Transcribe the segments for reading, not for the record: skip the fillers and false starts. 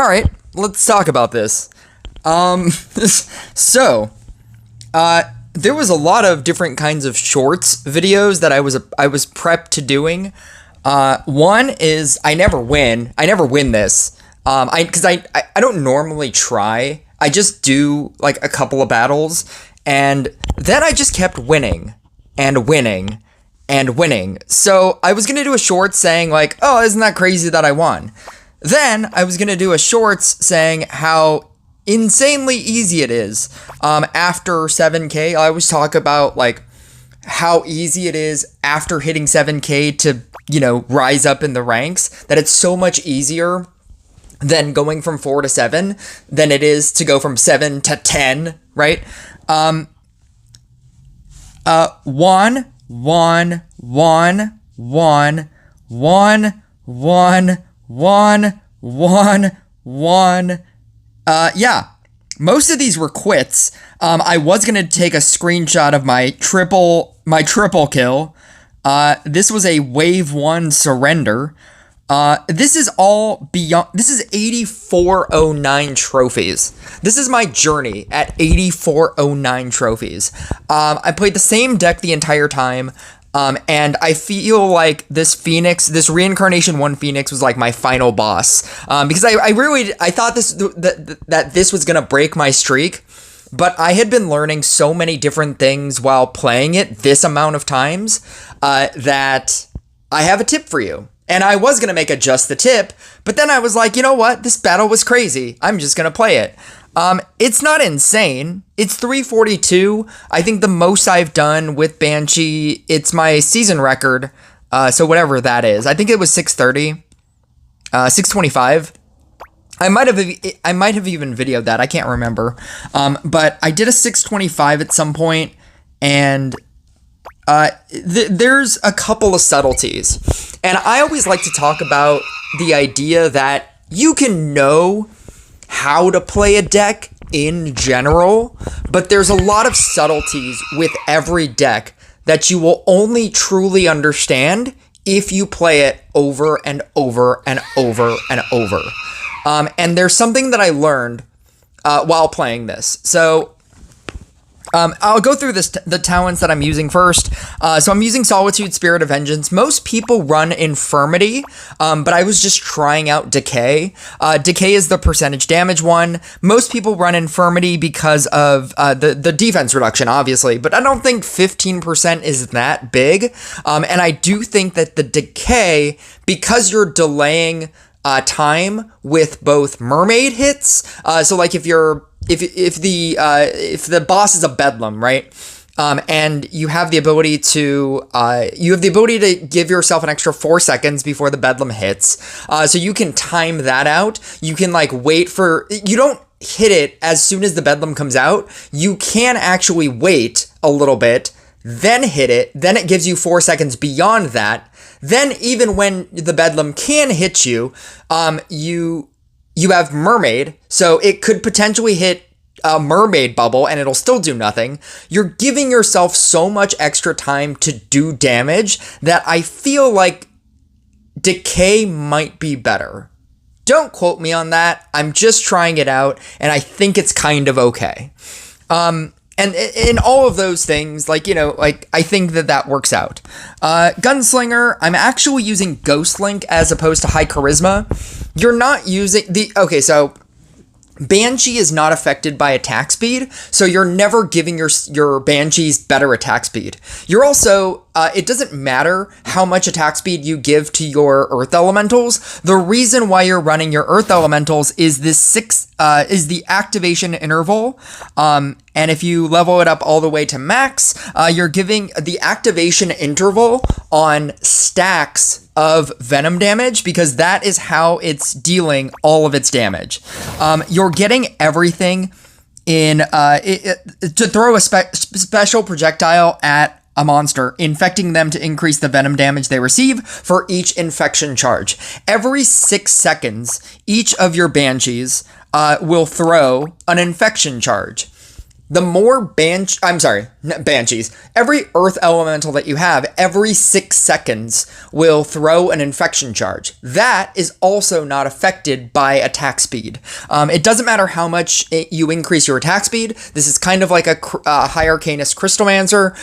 All right, let's talk about this. So, there was a lot of different kinds of shorts videos that I was prepped to doing. One is I never win. I never win this. Because I don't normally try. I just do like a couple of battles, and then I just kept winning and winning and winning. So I was gonna do a short saying like, "Oh, isn't that crazy that I won?" Then I was gonna do a shorts saying how insanely easy it is. After 7K, I always talk about like how easy it is after hitting 7K to, rise up in the ranks, that it's so much easier than going from 4 to 7 than it is to go from 7 to 10, right? One. Yeah. Most of these were quits. I was gonna take a screenshot of my triple kill. This was a wave 1 surrender. This is all beyond. This is 8409 trophies. This is my journey at 8409 trophies. I played the same deck the entire time. And I feel like this Reincarnation 1 Phoenix was like my final boss. Because I thought that this was gonna break my streak, but I had been learning so many different things while playing it this amount of times, that I have a tip for you. And I was gonna make Just the Tip, but then I was like, you know what? This battle was crazy. I'm just gonna play it. It's not insane. It's 342. I think the most I've done with Banshee, it's my season record. So whatever that is. I think it was 630, 625. I might have even videoed that. I can't remember. But I did a 625 at some point, and there's a couple of subtleties. And I always like to talk about the idea that you can know how to play a deck in general, but there's a lot of subtleties with every deck that you will only truly understand if you play it over and over and over and over. And there's something that I learned while playing this. So I'll go through the talents that I'm using first. So I'm using Solitude, Spirit of Vengeance. Most people run Infirmity, but I was just trying out Decay. Decay is the percentage damage one. Most people run Infirmity because of the defense reduction, obviously, but I don't think 15% is that big. And I do think that the Decay, because you're delaying time with both mermaid hits, so like if the boss is a bedlam, right? And you have the ability to give yourself an extra 4 seconds before the bedlam hits. So you can time that out. You can you don't hit it as soon as the bedlam comes out. You can actually wait a little bit, then hit it. Then it gives you 4 seconds beyond that. Then even when the bedlam can hit you, you have mermaid, so it could potentially hit a mermaid bubble and it'll still do nothing. You're giving yourself so much extra time to do damage that I feel like Decay might be better. Don't quote me on that. I'm just trying it out, and I think it's kind of okay. And in all of those things, I think that works out. Gunslinger, I'm actually using Ghost Link as opposed to High Charisma. You're not using so Banshee is not affected by attack speed, so you're never giving your Banshees better attack speed. You're also, it doesn't matter how much attack speed you give to your Earth Elementals. The reason why you're running your Earth Elementals is is the activation interval. And if you level it up all the way to max, you're giving the activation interval on stacks of venom damage, because that is how it's dealing all of its damage. You're getting everything in to throw a special projectile at a monster, infecting them to increase the venom damage they receive for each infection charge. Every 6 seconds, each of your Banshees will throw an infection charge. the more banshees, every earth elemental that you have, every 6 seconds will throw an infection charge. That is also not affected by attack speed. It doesn't matter how much you increase your attack speed. This is kind of like a High Arcanist Crystalmancer.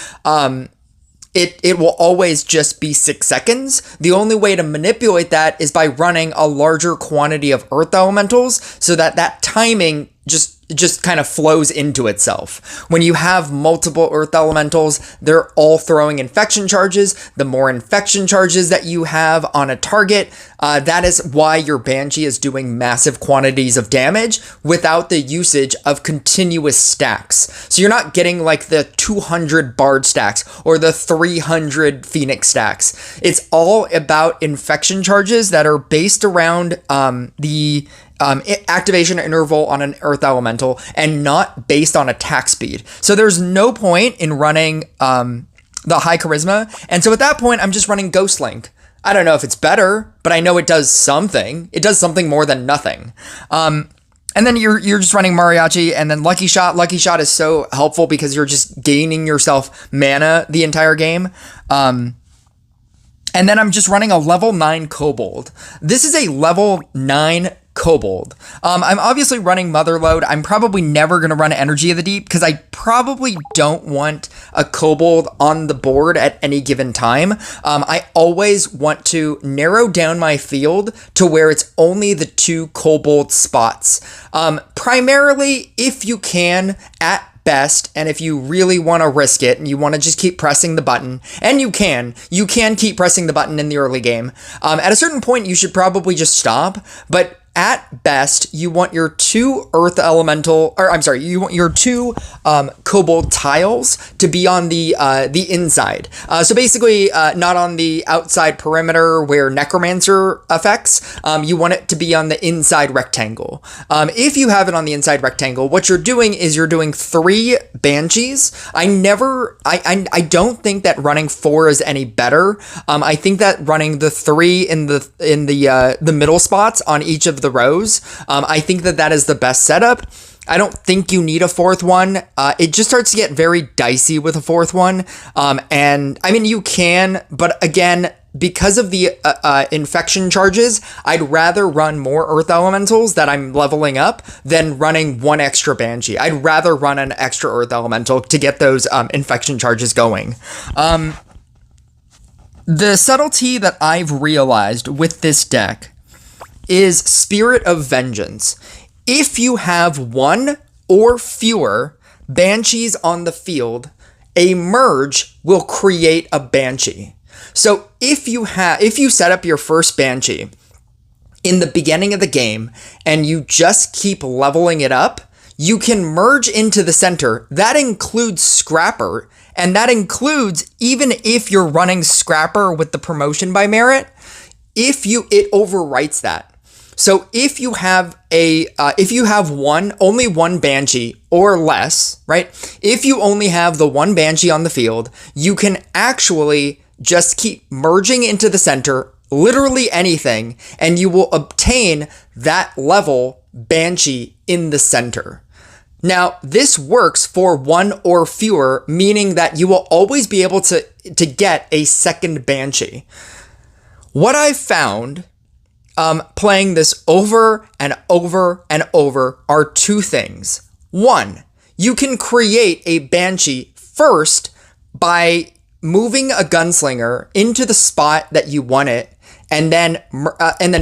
It will always just be 6 seconds. The only way to manipulate that is by running a larger quantity of earth elementals so that timing just kind of flows into itself. When you have multiple earth elementals, they're all throwing infection charges. The more infection charges that you have on a target, that is why your Banshee is doing massive quantities of damage without the usage of continuous stacks. So you're not getting like the 200 Bard stacks or the 300 Phoenix stacks. It's all about infection charges that are based around the activation interval on an earth elemental and not based on attack speed. So there's no point in running the high charisma. And so at that point, I'm just running Ghost Link. I don't know if it's better, but I know it does something. It does something more than nothing. And then you're just running Mariachi and then Lucky Shot. Lucky Shot is so helpful because you're just gaining yourself mana the entire game. And then I'm just running a level 9 Kobold. This is a level 9 Kobold. I'm obviously running Motherload. I'm probably never going to run Energy of the Deep because I probably don't want a Kobold on the board at any given time. I always want to narrow down my field to where it's only the 2 Kobold spots. Primarily, if you can, at best, and if you really want to risk it and you want to just keep pressing the button, and you can keep pressing the button in the early game. At a certain point, you should probably just stop, but at best, you want your 2 earth elemental, you want your 2 Kobold tiles to be on the inside. So basically, not on the outside perimeter where Necromancer affects. You want it to be on the inside rectangle. If you have it on the inside rectangle, what you're doing is you're doing 3 Banshees. I don't think that running 4 is any better. I think that running the 3 in the middle spots on each of the rows, I think that is the best setup. I don't think you need a 4th one. It just starts to get very dicey with a 4th one. And I mean, you can, but again, because of the infection charges, I'd rather run more earth elementals that I'm leveling up than running 1 extra Banshee. I'd rather run an extra earth elemental to get those infection charges going. The subtlety that I've realized with this deck is Spirit of Vengeance. If you have 1 or fewer Banshees on the field, a merge will create a Banshee. So if you set up your first Banshee in the beginning of the game and you just keep leveling it up, you can merge into the center. That includes Scrapper, and that includes even if you're running Scrapper with the promotion by merit, it overwrites that. So if you have only one Banshee or less, right? If you only have the 1 Banshee on the field, you can actually just keep merging into the center, literally anything, and you will obtain that level Banshee in the center. Now, this works for 1 or fewer, meaning that you will always be able to get a second Banshee. What I've found playing this over and over and over are 2 things. 1, you can create a Banshee first by moving a Gunslinger into the spot that you want it, and then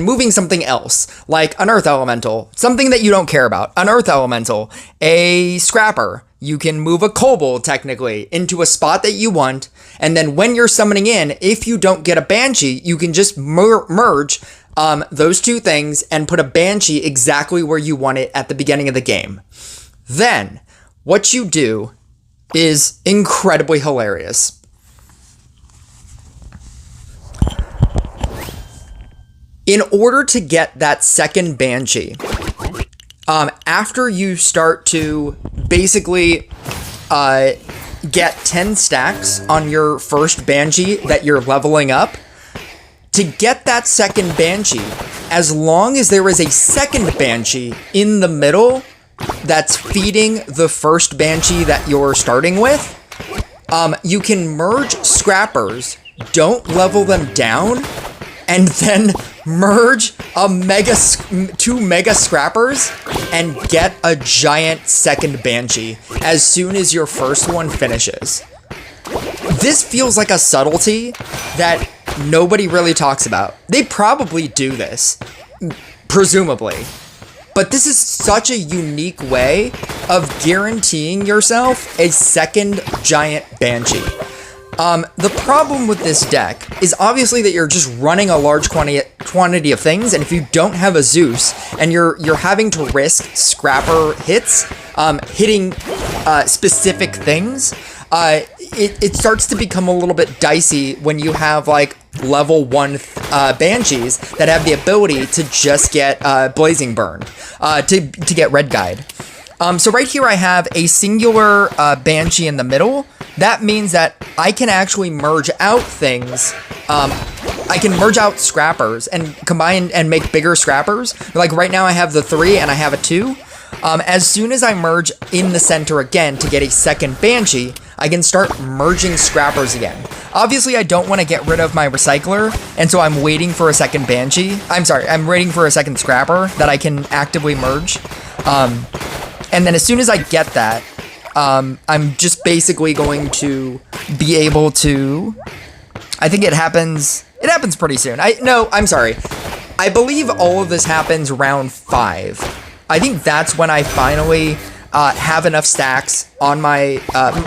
moving something else, like an Earth Elemental, something that you don't care about, an Earth Elemental, a Scrapper. You can move a Kobold, technically, into a spot that you want, and then when you're summoning in, if you don't get a Banshee, you can just merge those 2 things and put a Banshee exactly where you want it at the beginning of the game. Then, what you do is incredibly hilarious. In order to get that second Banshee, after you start to basically get 10 stacks on your first Banshee that you're leveling up, to get that second Banshee, as long as there is a second Banshee in the middle, that's feeding the first Banshee that you're starting with, you can merge Scrappers, don't level them down, and then merge two Mega Scrappers and get a giant second Banshee as soon as your first one finishes. This feels like a subtlety that nobody really talks about. They probably do this, presumably. But this is such a unique way of guaranteeing yourself a second giant Banshee. The problem with this deck is obviously that you're just running a large quantity of things, and if you don't have a Zeus, and you're having to risk Scrapper hits, hitting specific things, it starts to become a little bit dicey when you have like level 1 Banshees that have the ability to just get Blazing Burn, to get Red Guide. So right here I have a singular Banshee in the middle. That means that I can actually merge out things. I can merge out Scrappers and combine and make bigger Scrappers. Like right now I have the 3 and I have a 2. As soon as I merge in the center again to get a second Banshee, I can start merging Scrappers again. Obviously, I don't want to get rid of my Recycler, and so I'm waiting for a second Banshee. I'm waiting for a second Scrapper that I can actively merge. And then as soon as I get that, I'm just basically going to be able to... I think it happens pretty soon. I'm sorry. I believe all of this happens round 5. I think that's when I finally have enough stacks on my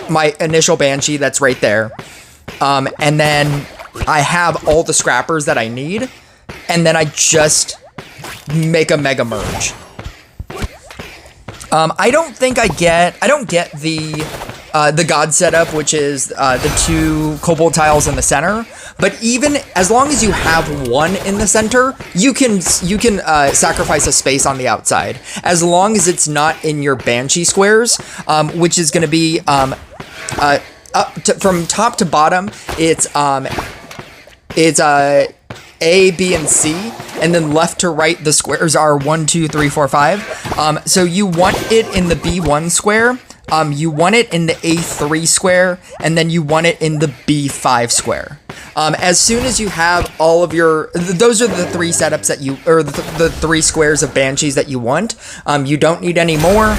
my initial Banshee that's right there. And then I have all the Scrappers that I need, and then I just make a Mega Merge. I don't get the God setup, which is the 2 Kobold tiles in the center. But even as long as you have 1 in the center, you can sacrifice a space on the outside, as long as it's not in your Banshee squares, which is going to be from top to bottom. It's A, B, and C, and then left to right the squares are 1, 2, 3, 4, 5. So you want it in the B1 square. You want it in the A3 square, and then you want it in the B5 square. As soon as you have all of those are the 3 setups that or the 3 squares of Banshees that you want. You don't need any more,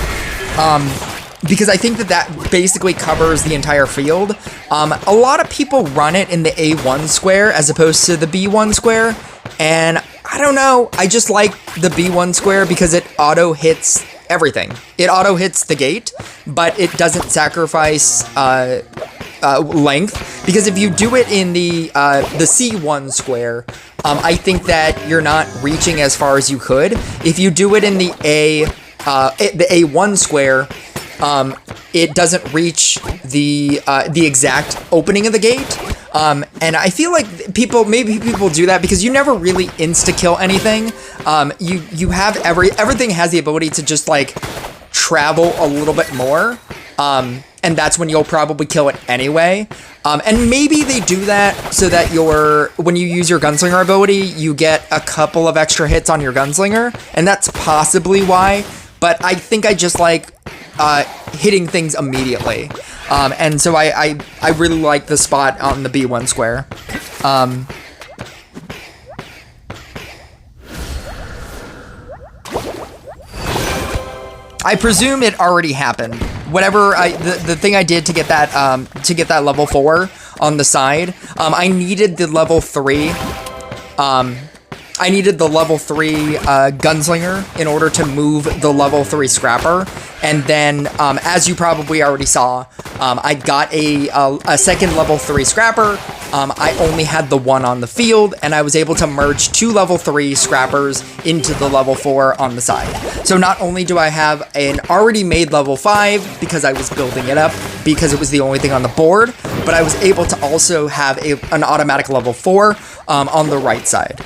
because I think that basically covers the entire field. A lot of people run it in the A1 square as opposed to the B1 square, and I don't know, I just like the B1 square because it auto hits everything. It auto hits the gate, but it doesn't sacrifice length, because if you do it in the C1 square, I think that you're not reaching as far as you could. If you do it in the A1 square, it doesn't reach the exact opening of the gate. And I feel like maybe people do that because you never really insta-kill anything. You have everything has the ability to just like travel a little bit more. And that's when you'll probably kill it anyway. And maybe they do that so that when you use your Gunslinger ability, you get a couple of extra hits on your Gunslinger, and that's possibly why. But I think I just like hitting things immediately. And so I really like the spot on the B1 square. I presume it already happened. Whatever the thing I did to get that level 4 on the side, I needed the level 3. I needed the level 3 Gunslinger in order to move the level 3 Scrapper, and then as you probably already saw, I got a second level 3 Scrapper. I only had the 1 on the field, and I was able to merge 2 level 3 Scrappers into the level 4 on the side. So not only do I have an already made level 5, because I was building it up, because it was the only thing on the board, but I was able to also have an automatic level 4 on the right side.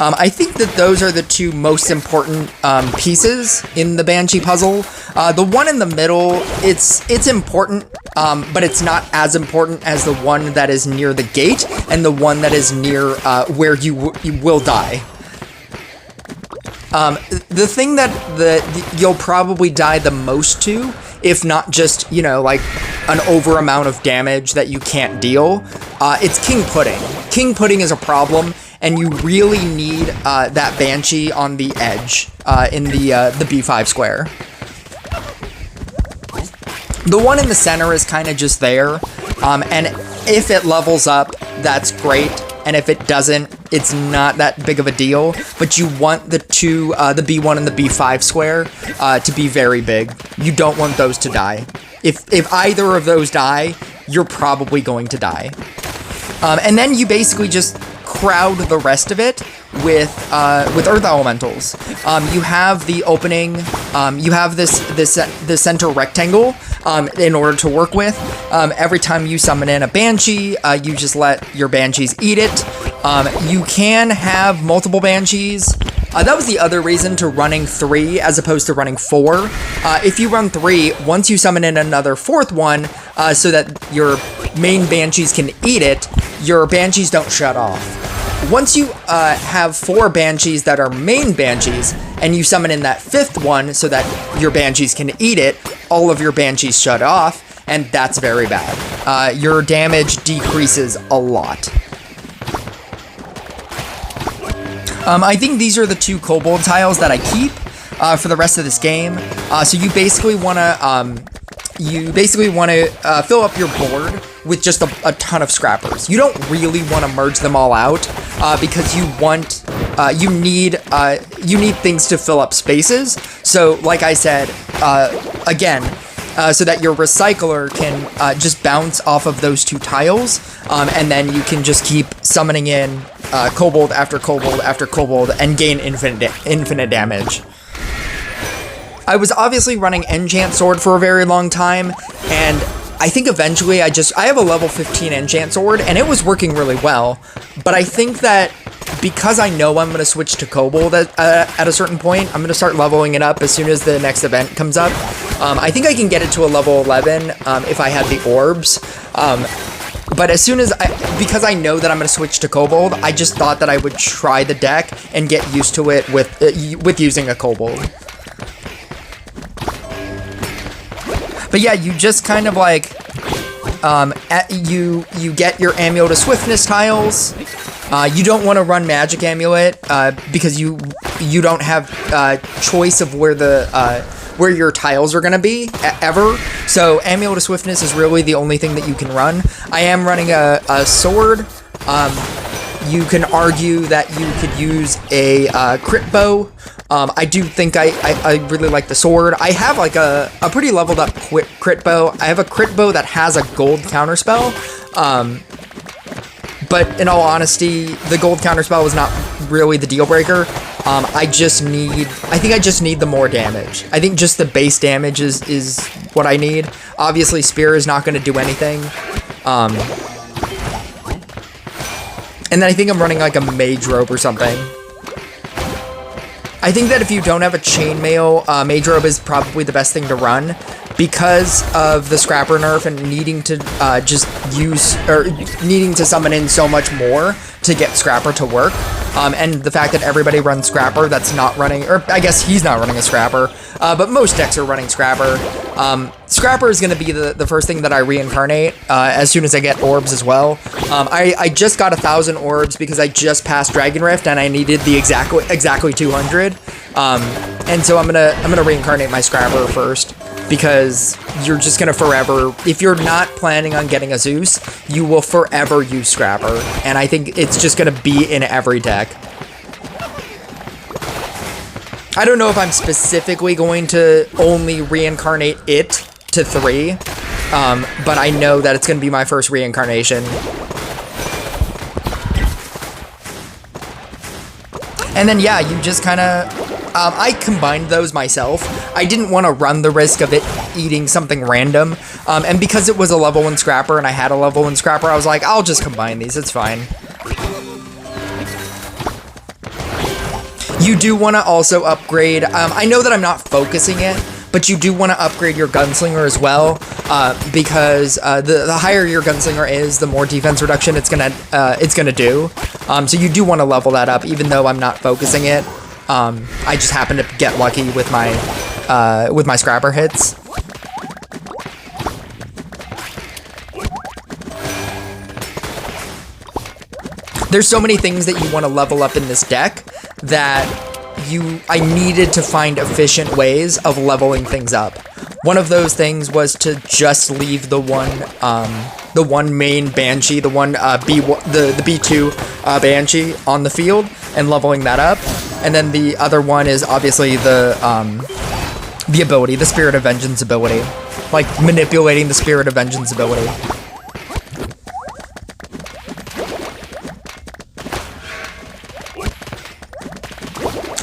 I think that those are the 2 most important pieces in the Banshee puzzle. The one in the middle, it's important, but it's not as important as the one that is near the gate and the one that is near where you will die. The thing that you'll probably die the most to, if not just, you know, like an over amount of damage that you can't deal, it's King Pudding. King Pudding is a problem, and you really need that Banshee on the edge in the B5 square. The one in the center is kind of just there, and if it levels up, that's great, and if it doesn't, it's not that big of a deal, but you want the two, the B1 and the B5 square to be very big. You don't want those to die. If either of those die, you're probably going to die. And then you basically just crowd the rest of it with Earth Elementals. You have the opening, you have this center rectangle in order to work with. Every time you summon in a Banshee, you just let your Banshees eat it. You can have multiple Banshees. That was the other reason to running 3 as opposed to running 4. If you run 3, once you summon in another 4th one, so that your main Banshees can eat it, your Banshees don't shut off. Once you have 4 Banshees that are main Banshees, and you summon in that 5th one so that your Banshees can eat it, all of your Banshees shut off, and that's very bad. Your damage decreases a lot. I think these are the 2 Kobold tiles that I keep for the rest of this game. So you basically want to fill up your board with just a ton of scrappers. You don't really want to merge them all out because you need things to fill up spaces. So like I said, again, so that your recycler can just bounce off of those 2 tiles, and then you can just keep summoning in Kobold after Kobold after Kobold and gain infinite damage. I was obviously running Enchant Sword for a very long time, and I think eventually I have a level 15 Enchant Sword, and it was working really well, but I think that because I know I'm going to switch to Kobold at a certain point, I'm going to start leveling it up as soon as the next event comes up. I think I can get it to a level 11 if I had the orbs, but as soon as because I know that I'm going to switch to Kobold, I just thought that I would try the deck and get used to it with using a Kobold. But yeah, you just kind of like, you get your Amulet of Swiftness tiles. You don't want to run Magic Amulet because you don't have choice of where your tiles are going to be ever. So Amulet of Swiftness is really the only thing that you can run. I am running a sword. You can argue that you could use a crit bow. I do think I really like the sword. I have like a pretty leveled up crit bow. I have a crit bow that has a gold counterspell. But in all honesty, the gold counterspell is not really the deal breaker. I think I just need the more damage. I think just the base damage is what I need. Obviously, Spear is not going to do anything. And then I think I'm running like a Mage Robe or something. I think that if you don't have a Chainmail, Mage Robe is probably the best thing to run because of the Scrapper nerf and needing to needing to summon in so much more to get Scrapper to work. And the fact that everybody runs Scrapper that's not running, or I guess he's not running a Scrapper, but most decks are running Scrapper. Scrapper is going to be the first thing that I reincarnate as soon as I get orbs as well. I just got 1,000 orbs because I just passed Dragon Rift and I needed the exactly 200. And so I'm gonna reincarnate my Scrapper first because you're just gonna forever, if you're not planning on getting a Zeus, you will forever use Scrapper, and I think it's just gonna be in every deck. I don't know if I'm specifically going to only reincarnate it to 3, but I know that it's going to be my first reincarnation. And then, yeah, you just kind of... I combined those myself. I didn't want to run the risk of it eating something random. And because it was a level 1 Scrapper and I had a level 1 Scrapper, I was like, I'll just combine these, it's fine. You do want to also upgrade, I know that I'm not focusing it, but you do want to upgrade your Gunslinger as well, because the higher your Gunslinger is, the more defense reduction it's gonna do. So you do want to level that up, even though I'm not focusing it. I just happened to get lucky with my scrapper hits. There's so many things that you want to level up in this deck that I needed to find efficient ways of leveling things up. One of those things was to just leave the one main Banshee, the B2 Banshee on the field and leveling that up. And then the other one is obviously the ability, the Spirit of Vengeance ability. Like manipulating the Spirit of Vengeance ability.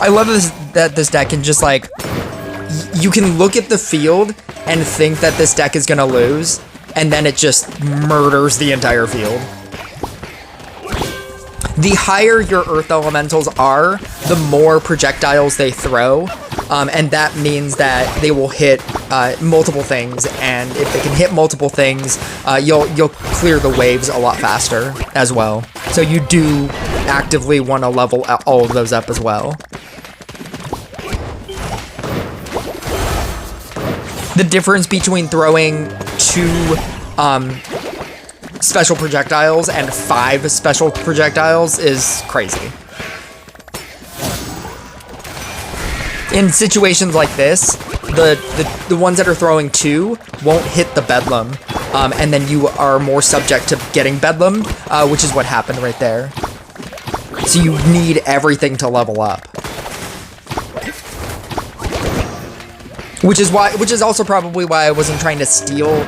I love that this deck can just like, you can look at the field and think that this deck is gonna lose, and then it just murders the entire field. The higher your Earth Elementals are, the more projectiles they throw, and that means that they will hit multiple things, and if they can hit multiple things, you'll clear the waves a lot faster as well. So you do actively want to level all of those up as well. The difference between throwing 2 special projectiles and 5 special projectiles is crazy. In situations like this, the ones that are throwing 2 won't hit the Bedlam, and then you are more subject to getting Bedlam, which is what happened right there. So you need everything to level up. Which is also probably why I wasn't trying to steal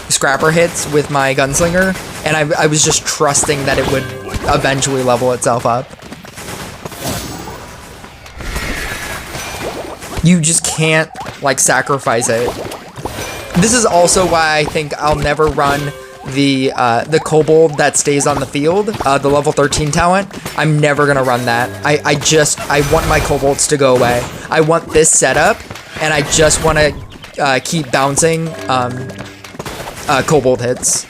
scrapper hits with my gunslinger, and I was just trusting that it would eventually level itself up. You just can't, like, sacrifice it. This is also why I think I'll never run the kobold that stays on the field, the level 13 talent. I'm never gonna run that. I want my kobolds to go away. I want this setup, and I just want to keep bouncing kobold hits.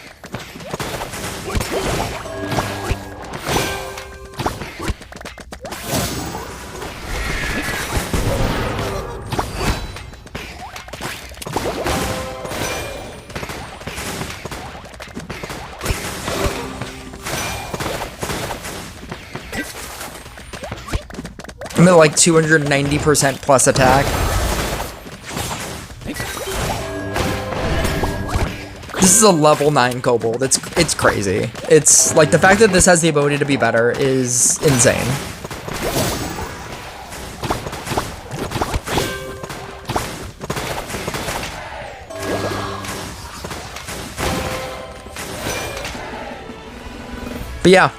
I'm at like 290% plus attack. This is a level 9 kobold. It's crazy. It's like the fact that this has the ability to be better is insane. But yeah.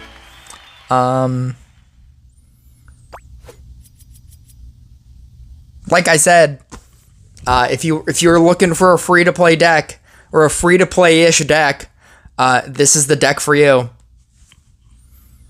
Like I said, if you're looking for a free-to-play deck, or a free-to-play-ish deck, this is the deck for you.